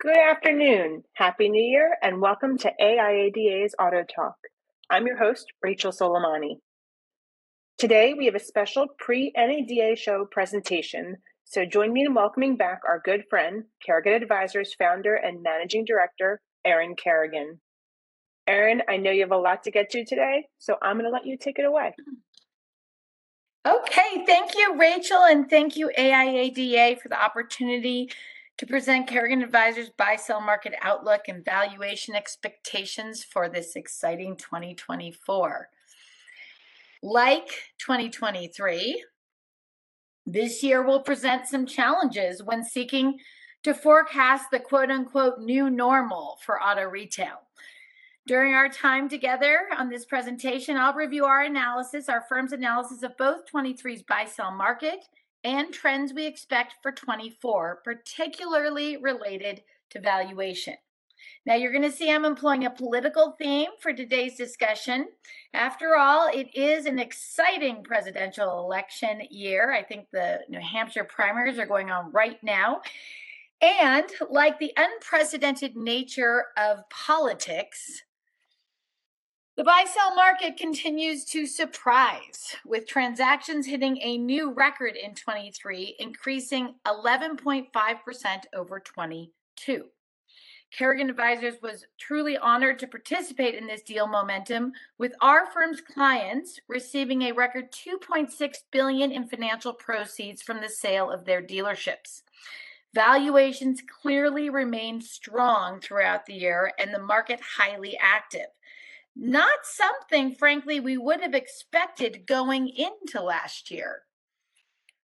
Good afternoon, Happy New Year, and welcome to AIADA's AutoTalk. I'm your host, Rachel Soleimani. Today, we have a special pre-NADA show presentation, so join me in welcoming back our good friend, Kerrigan Advisors founder and managing director, Erin Kerrigan. Erin, I know you have a lot to get to today, so I'm going to let you take it away. Okay, thank you, Rachel, and thank you, AIADA, for the opportunity to present Kerrigan Advisors buy-sell market outlook and valuation expectations for this exciting 2024. Like 2023, this year will present some challenges when seeking to forecast the quote-unquote new normal for auto retail. During our time together on this presentation, I'll review our firm's analysis of both 23's buy-sell market and trends we expect for 24, particularly related to valuation. Now, you're going to see I'm employing a political theme for today's discussion. After all, it is an exciting presidential election year. I think the New Hampshire primaries are going on right now. And like the unprecedented nature of politics, the buy-sell market continues to surprise, with transactions hitting a new record in 23, increasing 11.5% over 22. Kerrigan Advisors was truly honored to participate in this deal momentum, with our firm's clients receiving a record $2.6 billion in financial proceeds from the sale of their dealerships. Valuations clearly remained strong throughout the year and the market highly active. Not something, frankly, we would have expected going into last year,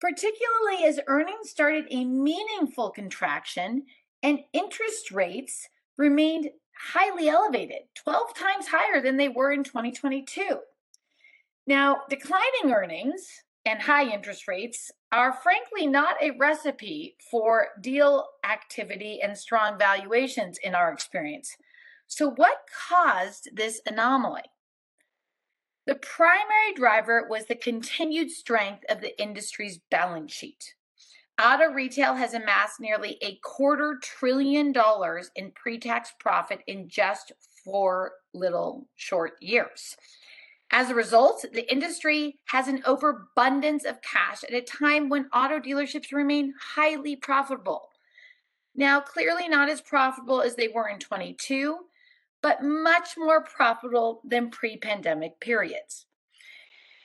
particularly as earnings started a meaningful contraction and interest rates remained highly elevated, 12 times higher than they were in 2022. Now, declining earnings and high interest rates are frankly not a recipe for deal activity and strong valuations in our experience. So what caused this anomaly? The primary driver was the continued strength of the industry's balance sheet. Auto retail has amassed nearly $250 billion in pre-tax profit in just 4 little short years. As a result, the industry has an overabundance of cash at a time when auto dealerships remain highly profitable. Now, clearly not as profitable as they were in 22, but much more profitable than pre-pandemic periods.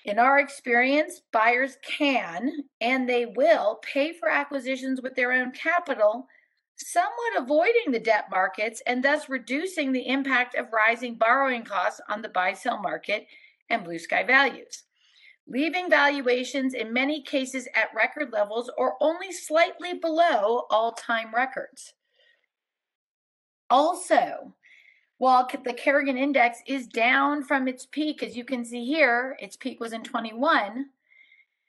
In our experience, buyers can and they will pay for acquisitions with their own capital, somewhat avoiding the debt markets and thus reducing the impact of rising borrowing costs on the buy-sell market and blue sky values, leaving valuations in many cases at record levels or only slightly below all-time records. Also, while the Kerrigan Index is down from its peak, as you can see here, its peak was in 21.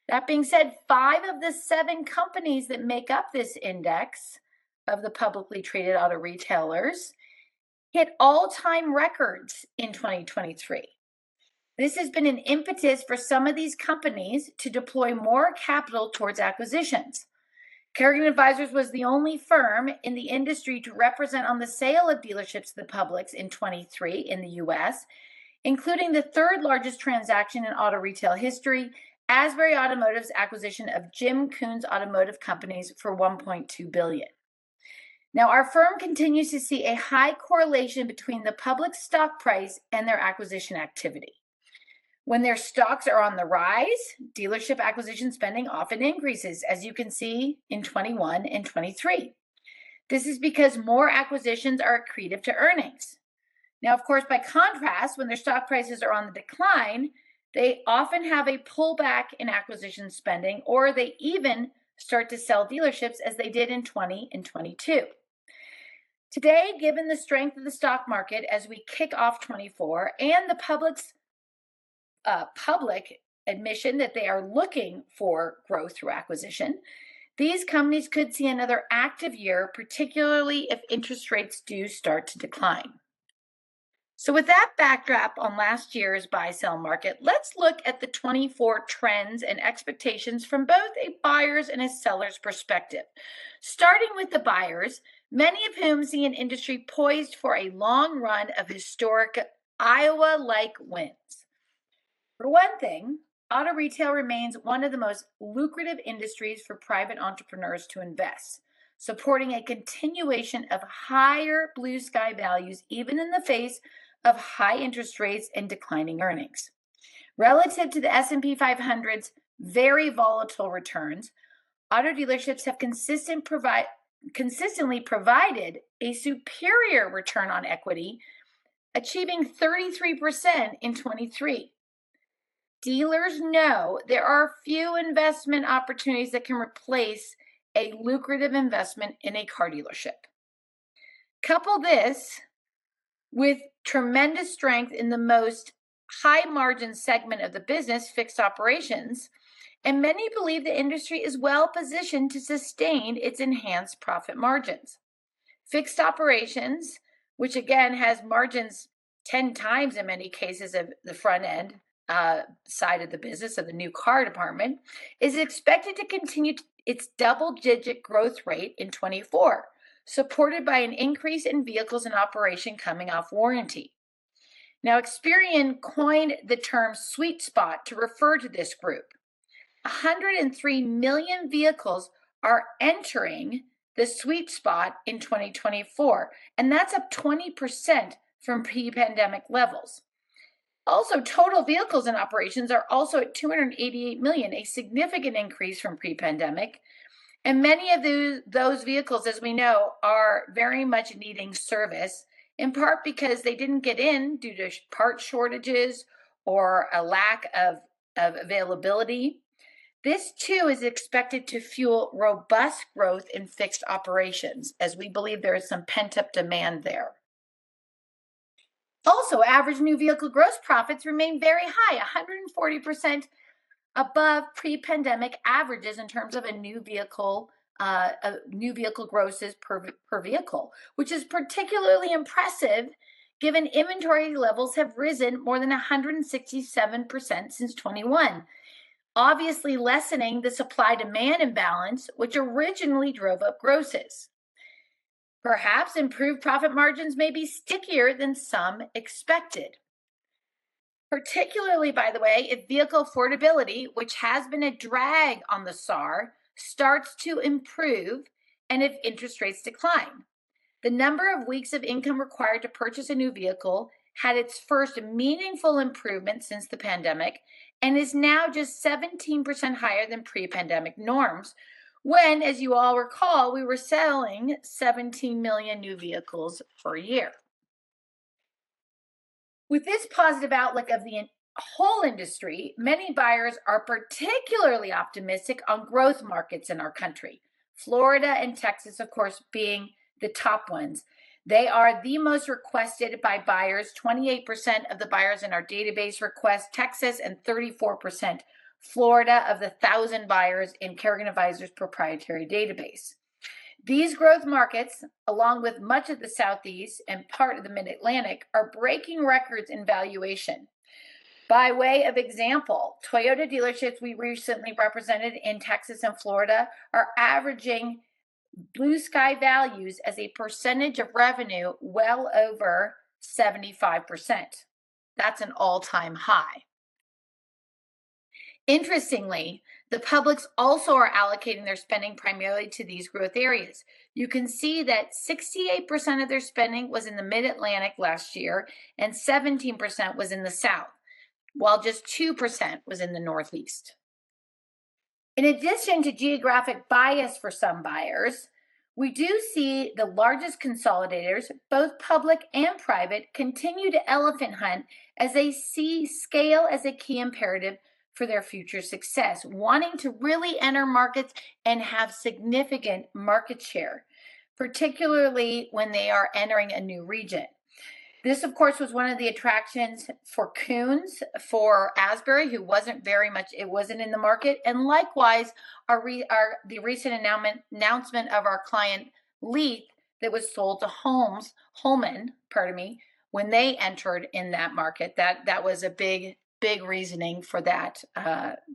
That being said, 5 of the 7 companies that make up this index of the publicly traded auto retailers hit all-time records in 2023. This has been an impetus for some of these companies to deploy more capital towards acquisitions. Kerrigan Advisors was the only firm in the industry to represent on the sale of dealerships to the publics in 23 in the US, including the 3rd largest transaction in auto retail history, Asbury Automotive's acquisition of Jim Koons Automotive Companies for $1.2 billion. Now, our firm continues to see a high correlation between the public stock price and their acquisition activity. When their stocks are on the rise, dealership acquisition spending often increases, as you can see in 21 and 23. This is because more acquisitions are accretive to earnings. Now, of course, by contrast, when their stock prices are on the decline, they often have a pullback in acquisition spending, or they even start to sell dealerships as they did in 20 and 22. Today, given the strength of the stock market as we kick off 24 and the public admission that they are looking for growth through acquisition, these companies could see another active year, particularly if interest rates do start to decline. So with that backdrop on last year's buy-sell market, let's look at the 24 trends and expectations from both a buyer's and a seller's perspective. Starting with the buyers, many of whom see an industry poised for a long run of historic Iowa-like wins. For one thing, auto retail remains one of the most lucrative industries for private entrepreneurs to invest, supporting a continuation of higher blue sky values even in the face of high interest rates and declining earnings. Relative to the S&P 500's very volatile returns, auto dealerships have consistently provided a superior return on equity, achieving 33% in 23. Dealers know there are few investment opportunities that can replace a lucrative investment in a car dealership. Couple this with tremendous strength in the most high margin segment of the business, fixed operations, and many believe the industry is well positioned to sustain its enhanced profit margins. Fixed operations, which again has margins 10 times in many cases of the front end side of the business of the new car department, is expected to continue its double-digit growth rate in 24, supported by an increase in vehicles in operation coming off warranty. Now, Experian coined the term sweet spot to refer to this group. 103 million vehicles are entering the sweet spot in 2024, and that's up 20% from pre-pandemic levels. Also, total vehicles in operations are also at 288 million, a significant increase from pre-pandemic. And many of those vehicles, as we know, are very much needing service, in part because they didn't get in due to part shortages or a lack of availability. This too is expected to fuel robust growth in fixed operations, as we believe there is some pent-up demand there. Also, average new vehicle gross profits remain very high, 140% above pre-pandemic averages in terms of new vehicle grosses per vehicle, which is particularly impressive given inventory levels have risen more than 167% since 21. Obviously lessening the supply-demand imbalance, which originally drove up grosses. Perhaps improved profit margins may be stickier than some expected. Particularly, by the way, if vehicle affordability, which has been a drag on the SAR, starts to improve and if interest rates decline. The number of weeks of income required to purchase a new vehicle had its first meaningful improvement since the pandemic and is now just 17% higher than pre-pandemic norms, when, as you all recall, we were selling 17 million new vehicles per year. With this positive outlook of the whole industry, many buyers are particularly optimistic on growth markets in our country. Florida and Texas, of course, being the top ones. They are the most requested by buyers. 28% of the buyers in our database request Texas and 34% Florida of the 1,000 buyers in Kerrigan Advisors proprietary database. These growth markets, along with much of the Southeast and part of the Mid-Atlantic, are breaking records in valuation. By way of example, Toyota dealerships we recently represented in Texas and Florida are averaging blue sky values as a percentage of revenue well over 75%. That's an all-time high. Interestingly, the publics also are allocating their spending primarily to these growth areas. You can see that 68% of their spending was in the Mid-Atlantic last year and 17% was in the South, while just 2% was in the Northeast. In addition to geographic bias for some buyers, we do see the largest consolidators, both public and private, continue to elephant hunt as they see scale as a key imperative for their future success, wanting to really enter markets and have significant market share, particularly when they are entering a new region. This, of course, was one of the attractions for Coons, for Asbury, who wasn't in the market, and likewise the recent announcement of our client Leith that was sold to Holman, when they entered in that market. That was a big reasoning for that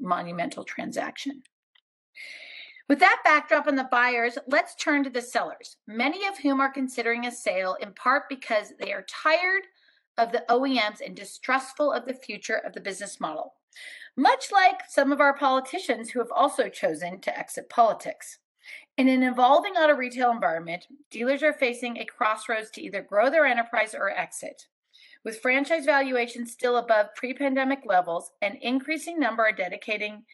monumental transaction. With that backdrop on the buyers, let's turn to the sellers, many of whom are considering a sale in part because they are tired of the OEMs and distrustful of the future of the business model, much like some of our politicians who have also chosen to exit politics. In an evolving auto retail environment, dealers are facing a crossroads to either grow their enterprise or exit. With franchise valuations still above pre-pandemic levels, an increasing number are dedicating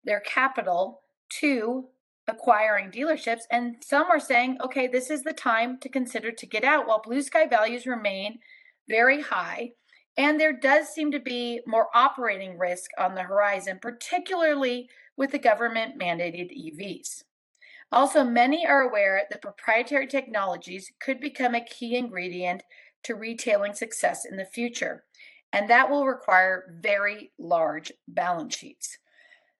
their capital to acquiring dealerships, and some are saying, okay, this is the time to consider to get out, while blue sky values remain very high. And there does seem to be more operating risk on the horizon, particularly with the government mandated EVs. Also, many are aware that proprietary technologies could become a key ingredient to retailing success in the future, and that will require very large balance sheets.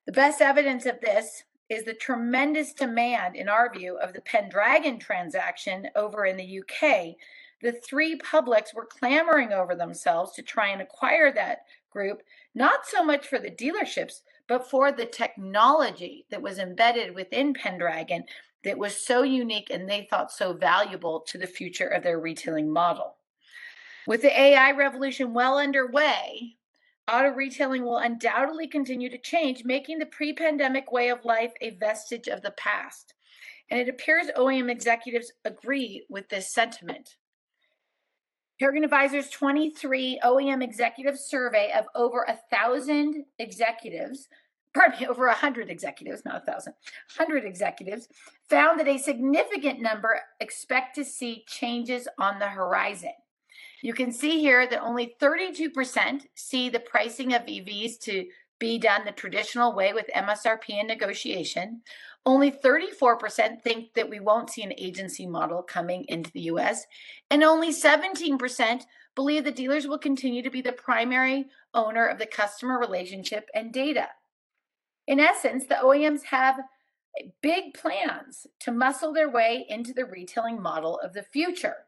The best evidence of this is the tremendous demand, in our view, of the Pendragon transaction over in the UK. The three publics were clamoring over themselves to try and acquire that group, not so much for the dealerships, but for the technology that was embedded within Pendragon that was so unique and they thought so valuable to the future of their retailing model. With the AI revolution well underway, auto retailing will undoubtedly continue to change, making the pre-pandemic way of life a vestige of the past. And it appears OEM executives agree with this sentiment. Kerrigan Advisors 23 OEM executive survey of over 1,000 executives, over 100 executives, not 1,000, 100 executives, found that a significant number expect to see changes on the horizon. You can see here that only 32% see the pricing of EVs to be done the traditional way with MSRP and negotiation. Only 34% think that we won't see an agency model coming into the US. And only 17% believe that dealers will continue to be the primary owner of the customer relationship and data. In essence, the OEMs have big plans to muscle their way into the retailing model of the future.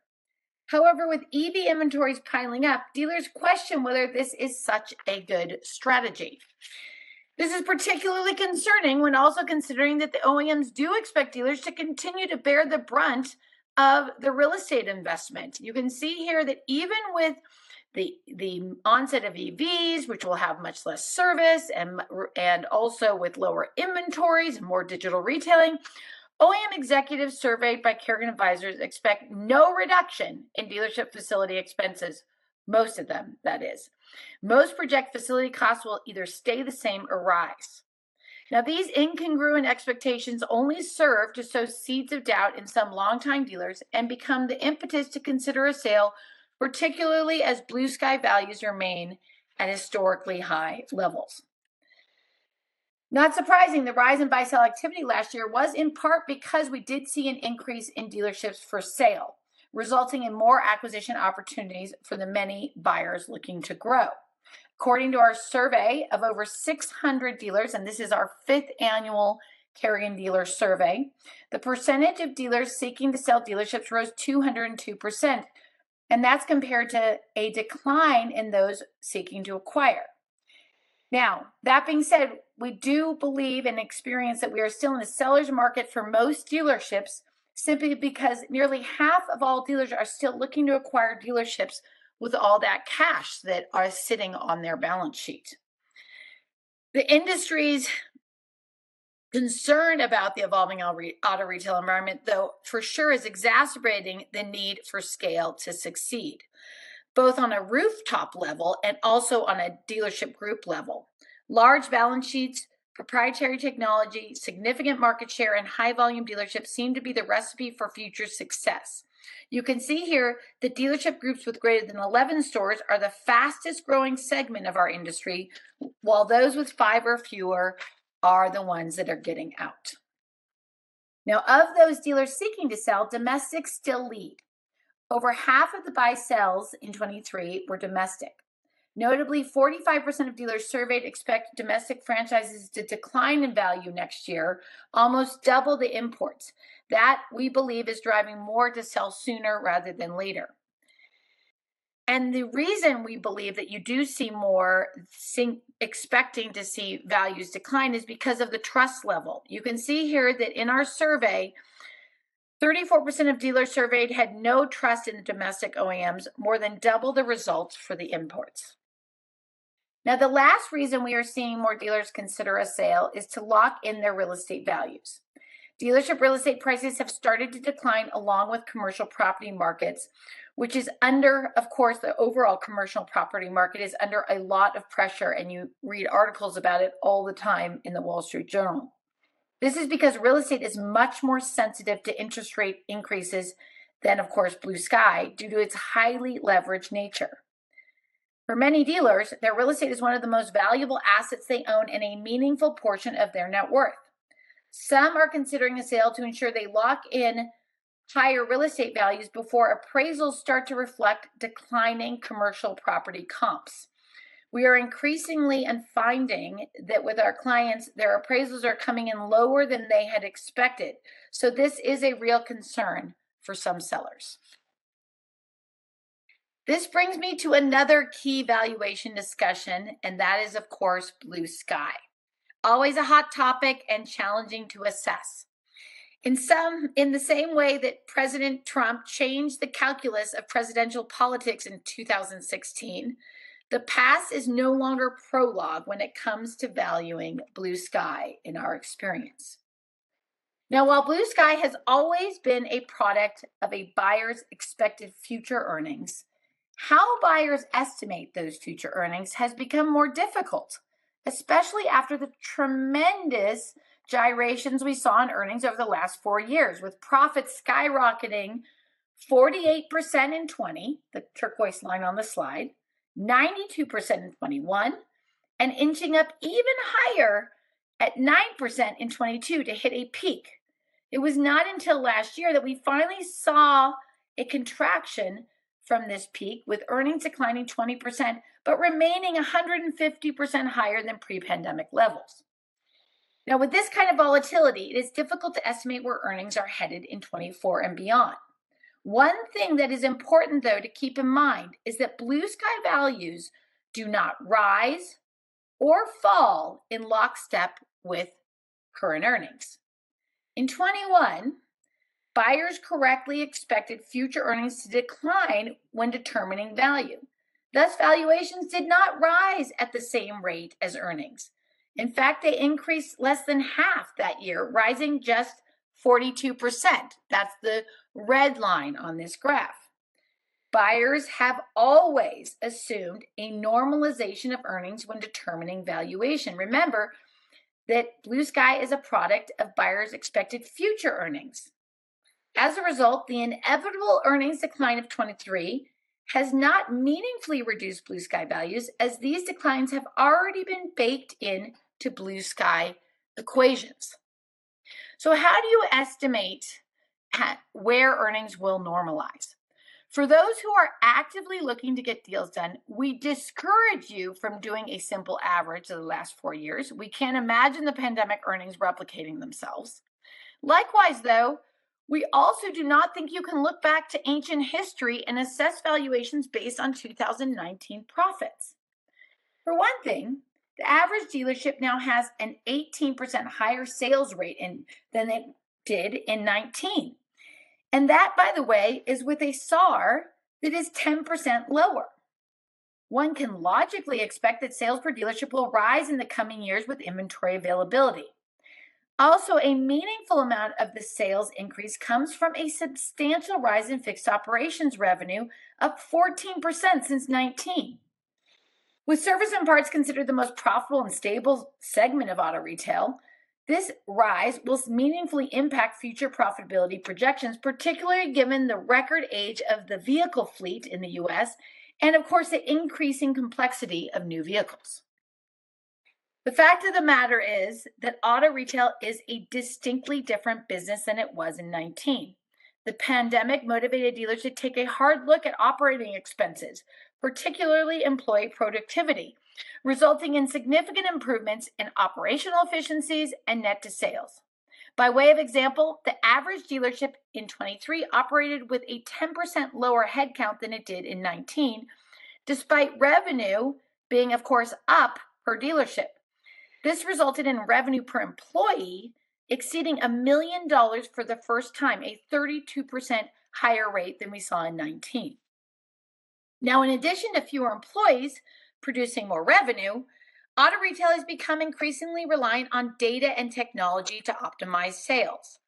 However, with EV inventories piling up, dealers question whether this is such a good strategy. This is particularly concerning when also considering that the OEMs do expect dealers to continue to bear the brunt of the real estate investment. You can see here that even with the onset of EVs, which will have much less service and also with lower inventories and more digital retailing, OEM executives surveyed by Kerrigan Advisors expect no reduction in dealership facility expenses. Most of them, that is. Most project facility costs will either stay the same or rise. Now, these incongruent expectations only serve to sow seeds of doubt in some longtime dealers and become the impetus to consider a sale, particularly as blue sky values remain at historically high levels. Not surprising, the rise in buy-sell activity last year was in part because we did see an increase in dealerships for sale, resulting in more acquisition opportunities for the many buyers looking to grow. According to our survey of over 600 dealers, and this is our 5th annual Kerrigan Dealer Survey, the percentage of dealers seeking to sell dealerships rose 202%, and that's compared to a decline in those seeking to acquire. Now, that being said, we do believe and experience that we are still in a seller's market for most dealerships, simply because nearly half of all dealers are still looking to acquire dealerships with all that cash that are sitting on their balance sheet. The industry's concern about the evolving auto retail environment, though, for sure is exacerbating the need for scale to succeed, both on a rooftop level and also on a dealership group level. Large balance sheets, proprietary technology, significant market share, and high volume dealerships seem to be the recipe for future success. You can see here that dealership groups with greater than 11 stores are the fastest growing segment of our industry, while those with 5 or fewer are the ones that are getting out. Now, of those dealers seeking to sell, domestics still lead. Over half of the buy-sells in 23 were domestic. Notably, 45% of dealers surveyed expect domestic franchises to decline in value next year, almost double the imports. That, we believe, is driving more to sell sooner rather than later. And the reason we believe that you do see more expecting to see values decline is because of the trust level. You can see here that in our survey, 34% of dealers surveyed had no trust in the domestic OEMs, more than double the results for the imports. Now, the last reason we are seeing more dealers consider a sale is to lock in their real estate values. Dealership real estate prices have started to decline along with commercial property markets, which is under, of course, the overall commercial property market is under a lot of pressure, and you read articles about it all the time in the Wall Street Journal. This is because real estate is much more sensitive to interest rate increases than, of course, blue sky due to its highly leveraged nature. For many dealers, their real estate is one of the most valuable assets they own and a meaningful portion of their net worth. Some are considering a sale to ensure they lock in higher real estate values before appraisals start to reflect declining commercial property comps. We are increasingly finding that with our clients, their appraisals are coming in lower than they had expected. So this is a real concern for some sellers. This brings me to another key valuation discussion, and that is, of course, blue sky. Always a hot topic and challenging to assess. In the same way that President Trump changed the calculus of presidential politics in 2016, the past is no longer prologue when it comes to valuing blue sky in our experience. Now, while blue sky has always been a product of a buyer's expected future earnings, how buyers estimate those future earnings has become more difficult, especially after the tremendous gyrations we saw in earnings over the last 4 years, with profits skyrocketing 48% in 20, the turquoise line on the slide, 92% in 21, and inching up even higher at 9% in 22 to hit a peak. It was not until last year that we finally saw a contraction from this peak, with earnings declining 20%, but remaining 150% higher than pre-pandemic levels. Now, with this kind of volatility, it is difficult to estimate where earnings are headed in 24 and beyond. One thing that is important, though, to keep in mind is that blue sky values do not rise or fall in lockstep with current earnings. In 21, buyers correctly expected future earnings to decline when determining value. Thus, valuations did not rise at the same rate as earnings. In fact, they increased less than half that year, rising just 42%. That's the red line on this graph. Buyers have always assumed a normalization of earnings when determining valuation. Remember that blue sky is a product of buyers' expected future earnings. As a result, the inevitable earnings decline of 23 has not meaningfully reduced blue sky values, as these declines have already been baked in to blue sky equations. So how do you estimate where earnings will normalize? For those who are actively looking to get deals done, we discourage you from doing a simple average of the last 4 years. We can't imagine the pandemic earnings replicating themselves. Likewise, though, we also do not think you can look back to ancient history and assess valuations based on 2019 profits. For one thing, the average dealership now has an 18% higher sales rate than it did in 19. And that, by the way, is with a SAR that is 10% lower. One can logically expect that sales per dealership will rise in the coming years with inventory availability. Also, a meaningful amount of the sales increase comes from a substantial rise in fixed operations revenue, up 14% since 19. With service and parts considered the most profitable and stable segment of auto retail, this rise will meaningfully impact future profitability projections, particularly given the record age of the vehicle fleet in the US and, of course, the increasing complexity of new vehicles. The fact of the matter is that auto retail is a distinctly different business than it was in 19. The pandemic motivated dealers to take a hard look at operating expenses, particularly employee productivity, resulting in significant improvements in operational efficiencies and net to sales. By way of example, the average dealership in 23 operated with a 10% lower headcount than it did in 19, despite revenue being, of course, up per dealership. This resulted in revenue per employee exceeding $1 million for the first time, a 32% higher rate than we saw in 19. Now, in addition to fewer employees producing more revenue, auto retail has become increasingly reliant on data and technology to optimize sales.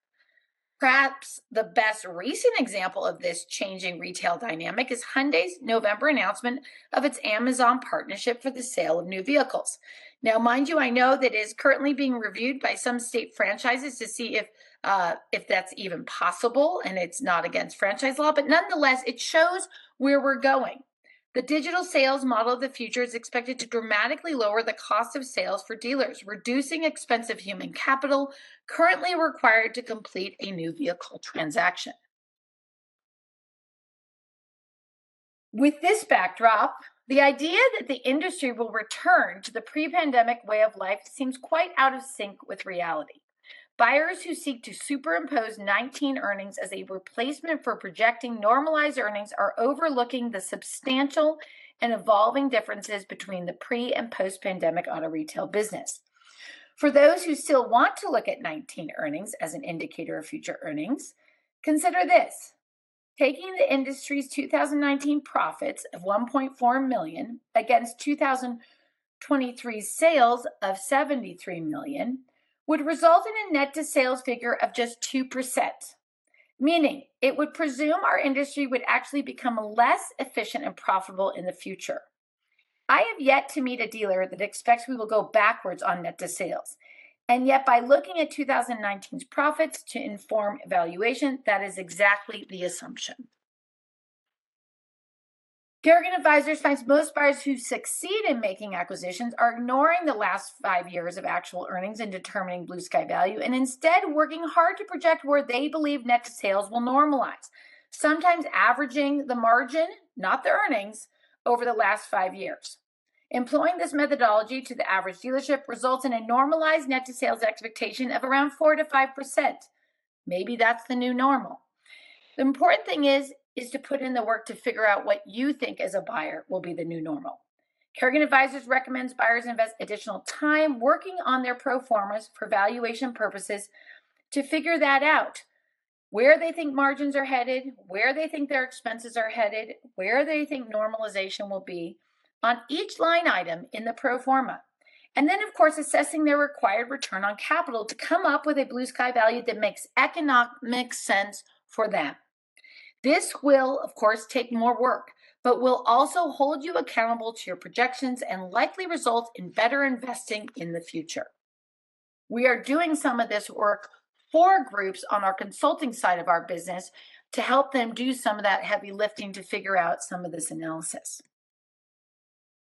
Perhaps the best recent example of this changing retail dynamic is Hyundai's November announcement of its Amazon partnership for the sale of new vehicles. Now, mind you, I know that it is currently being reviewed by some state franchises to see if that's even possible, and it's not against franchise law, but nonetheless, it shows where we're going. The digital sales model of the future is expected to dramatically lower the cost of sales for dealers, reducing expensive human capital currently required to complete a new vehicle transaction. With this backdrop, the idea that the industry will return to the pre-pandemic way of life seems quite out of sync with reality. Buyers who seek to superimpose 19 earnings as a replacement for projecting normalized earnings are overlooking the substantial and evolving differences between the pre- and post-pandemic auto retail business. For those who still want to look at 19 earnings as an indicator of future earnings, consider this. Taking the industry's 2019 profits of $1.4 million against 2023 sales of $73 million would result in a net to sales figure of just 2%, meaning it would presume our industry would actually become less efficient and profitable in the future. I have yet to meet a dealer that expects we will go backwards on net to sales. And yet, by looking at 2019's profits to inform evaluation, that is exactly the assumption. Kerrigan Advisors finds most buyers who succeed in making acquisitions are ignoring the last 5 years of actual earnings in determining blue sky value and instead working hard to project where they believe net to sales will normalize, sometimes averaging the margin, not the earnings, over the last 5 years. Employing this methodology to the average dealership results in a normalized net to sales expectation of around 4 to 5%. Maybe that's the new normal. The important thing is to put in the work to figure out what you think as a buyer will be the new normal. Kerrigan Advisors recommends buyers invest additional time working on their pro formas for valuation purposes to figure that out. Where they think margins are headed, where they think their expenses are headed, where they think normalization will be on each line item in the pro forma. And then, of course, assessing their required return on capital to come up with a blue sky value that makes economic sense for them. This will, of course, take more work, but will also hold you accountable to your projections and likely result in better investing in the future. We are doing some of this work for groups on our consulting side of our business to help them do some of that heavy lifting to figure out some of this analysis.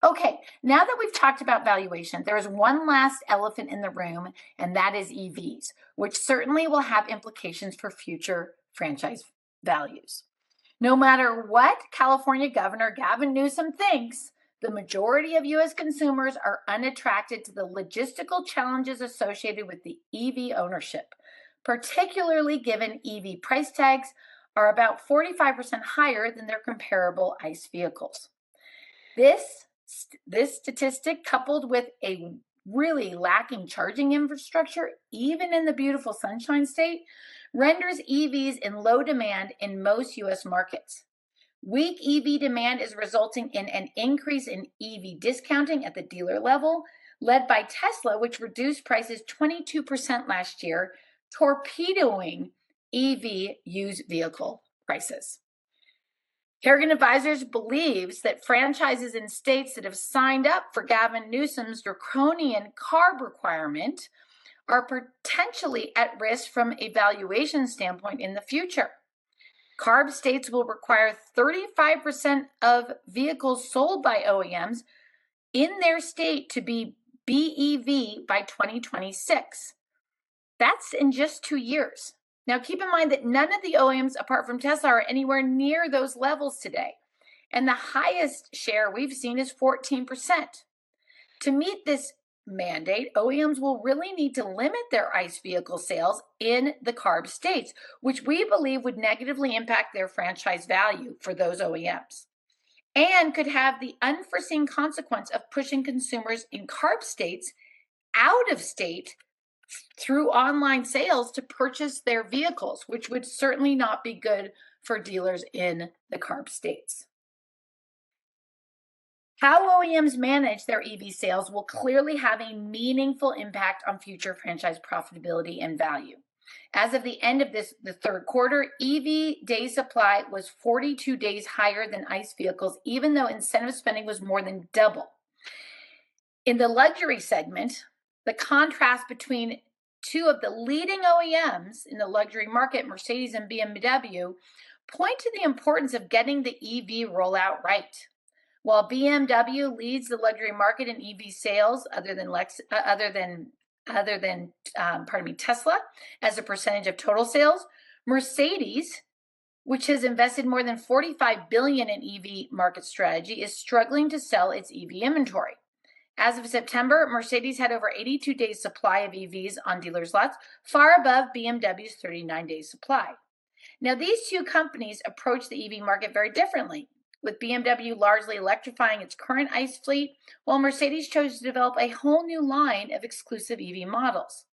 Okay, now that we've talked about valuation, there is one last elephant in the room, and that is EVs, which certainly will have implications for future franchise values. No matter what California Governor Gavin Newsom thinks, the majority of U.S. consumers are unattracted to the logistical challenges associated with the EV ownership, particularly given EV price tags are about 45% higher than their comparable ICE vehicles. This statistic, coupled with a really lacking charging infrastructure, even in the beautiful Sunshine State, renders EVs in low demand in most U.S. markets. Weak EV demand is resulting in an increase in EV discounting at the dealer level, led by Tesla, which reduced prices 22% last year, torpedoing EV used vehicle prices. Kerrigan Advisors believes that franchises in states that have signed up for Gavin Newsom's draconian CARB requirement are potentially at risk from a valuation standpoint in the future. CARB states will require 35% of vehicles sold by OEMs in their state to be BEV by 2026. That's in just 2 years. Now, keep in mind that none of the OEMs, apart from Tesla, are anywhere near those levels today. And the highest share we've seen is 14%. To meet this mandate, OEMs will really need to limit their ICE vehicle sales in the CARB states, which we believe would negatively impact their franchise value for those OEMs, and could have the unforeseen consequence of pushing consumers in CARB states out of state through online sales to purchase their vehicles, which would certainly not be good for dealers in the CARB states. How OEMs manage their EV sales will clearly have a meaningful impact on future franchise profitability and value. As of the end of the third quarter, EV day supply was 42 days higher than ICE vehicles, even though incentive spending was more than double. In the luxury segment, the contrast between two of the leading OEMs in the luxury market, Mercedes and BMW, point to the importance of getting the EV rollout right. While BMW leads the luxury market in EV sales, other than Tesla, as a percentage of total sales, Mercedes, which has invested more than $45 billion in EV market strategy, is struggling to sell its EV inventory. As of September, Mercedes had over 82 days supply of EVs on dealers' lots, far above BMW's 39 days supply. Now, these two companies approach the EV market very differently, with BMW largely electrifying its current ICE fleet, while Mercedes chose to develop a whole new line of exclusive EV models.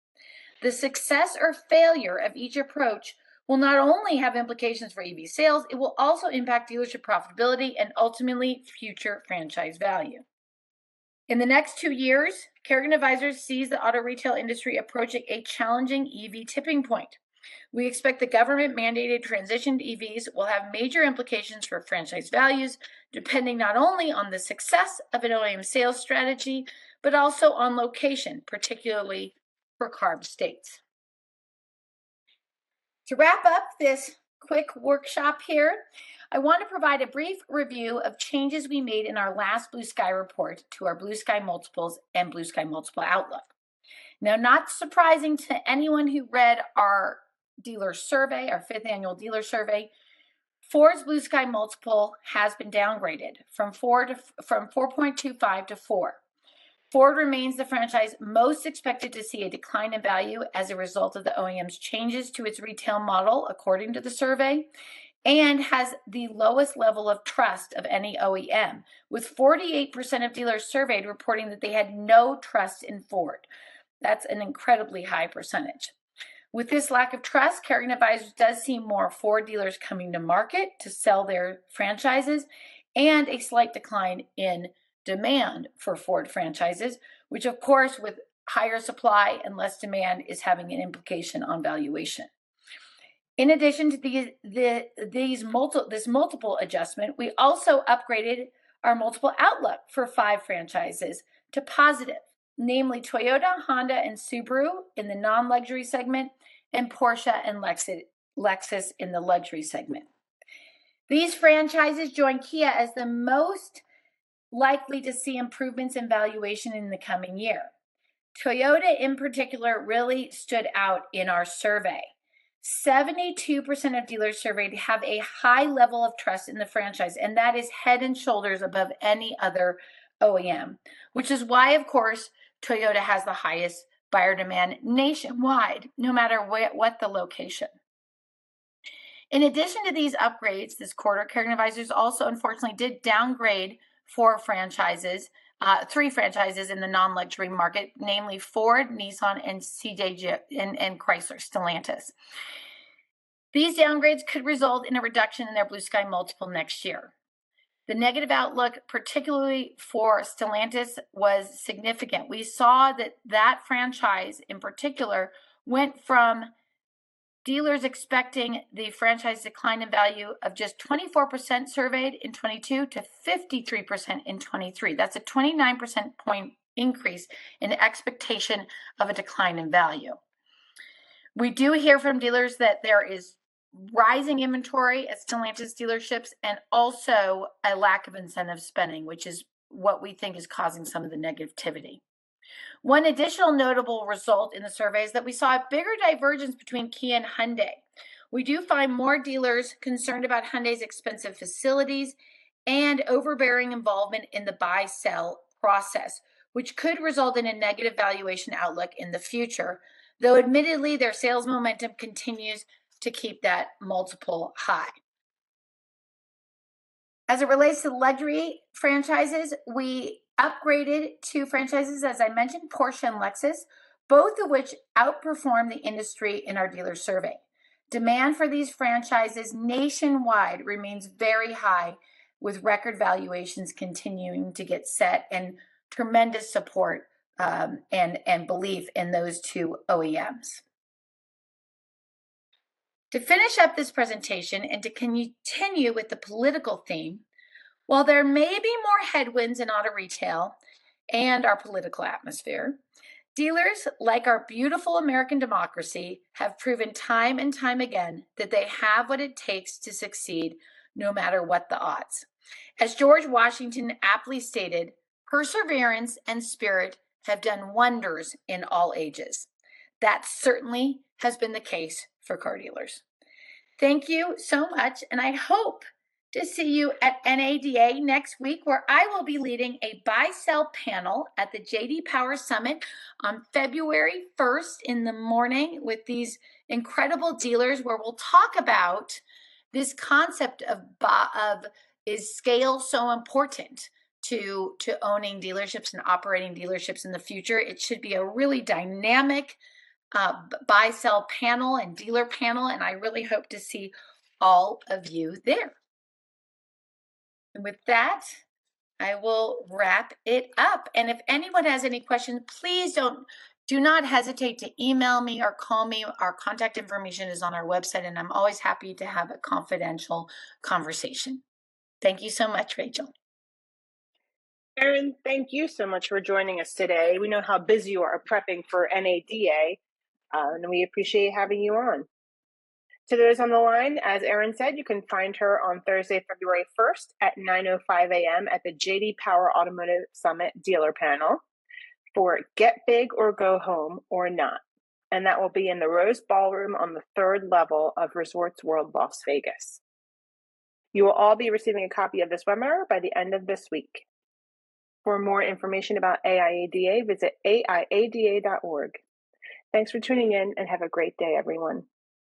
The success or failure of each approach will not only have implications for EV sales, it will also impact dealership profitability and ultimately future franchise value. In the next 2 years, Kerrigan Advisors sees the auto retail industry approaching a challenging EV tipping point. We expect the government-mandated transition to EVs will have major implications for franchise values, depending not only on the success of an OEM sales strategy, but also on location, particularly for CARB states. To wrap up this quick workshop here, I want to provide a brief review of changes we made in our last Blue Sky report to our Blue Sky Multiples and Blue Sky Multiple Outlook. Now, not surprising to anyone who read our dealer survey, our 5th annual dealer survey, Ford's Blue Sky Multiple has been downgraded from 4.25 to 4. Ford remains the franchise most expected to see a decline in value as a result of the OEM's changes to its retail model, according to the survey, and has the lowest level of trust of any OEM, with 48% of dealers surveyed reporting that they had no trust in Ford. That's an incredibly high percentage. With this lack of trust, Kerrigan Advisors does see more Ford dealers coming to market to sell their franchises and a slight decline in demand for Ford franchises, which of course with higher supply and less demand is having an implication on valuation. In addition to this multiple adjustment, we also upgraded our multiple outlook for 5 franchises to positive, namely Toyota, Honda, and Subaru in the non-luxury segment, and Porsche and Lexus in the luxury segment. These franchises join Kia as the most likely to see improvements in valuation in the coming year. Toyota in particular really stood out in our survey. 72% of dealers surveyed have a high level of trust in the franchise, and that is head and shoulders above any other OEM, which is why, of course, Toyota has the highest buyer demand nationwide, no matter what the location. In addition to these upgrades this quarter, Kerrigan Advisors also unfortunately did downgrade 3 franchises in the non-luxury market, namely Ford, Nissan, and CJ and Chrysler Stellantis. These downgrades could result in a reduction in their Blue Sky multiple next year. The negative outlook, particularly for Stellantis, was significant. We saw that franchise in particular went from dealers expecting the franchise decline in value of just 24% surveyed in 22 to 53% in 23. That's a 29% point increase in expectation of a decline in value. We do hear from dealers that there is rising inventory at Stellantis dealerships and also a lack of incentive spending, which is what we think is causing some of the negativity. One additional notable result in the survey is that we saw a bigger divergence between Kia and Hyundai. We do find more dealers concerned about Hyundai's expensive facilities and overbearing involvement in the buy-sell process, which could result in a negative valuation outlook in the future, though admittedly their sales momentum continues to keep that multiple high. As it relates to luxury franchises, we upgraded two franchises, as I mentioned, Porsche and Lexus, both of which outperformed the industry in our dealer survey. Demand for these franchises nationwide remains very high, with record valuations continuing to get set and tremendous support and belief in those two OEMs. To finish up this presentation and to continue with the political theme, while there may be more headwinds in auto retail and our political atmosphere, dealers, like our beautiful American democracy, have proven time and time again that they have what it takes to succeed no matter what the odds. As George Washington aptly stated, perseverance and spirit have done wonders in all ages. That certainly has been the case for car dealers. Thank you so much, and I hope to see you at NADA next week, where I will be leading a buy-sell panel at the JD Power Summit on February 1st in the morning with these incredible dealers, where we'll talk about this concept of is scale so important to owning dealerships and operating dealerships in the future. It should be a really dynamic buy-sell panel and dealer panel, and I really hope to see all of you there. And with that, I will wrap it up. And if anyone has any questions, please do not hesitate to email me or call me. Our contact information is on our website, and I'm always happy to have a confidential conversation. Thank you so much, Rachel. Erin, thank you so much for joining us today. We know how busy you are prepping for NADA, and we appreciate having you on. To those on the line, as Erin said, you can find her on Thursday, February 1st at 9:05 a.m. at the JD Power Automotive Summit dealer panel for Get Big or Go Home or Not. And that will be in the Rose Ballroom on the 3rd level of Resorts World Las Vegas. You will all be receiving a copy of this webinar by the end of this week. For more information about AIADA, visit aiada.org. Thanks for tuning in and have a great day, everyone.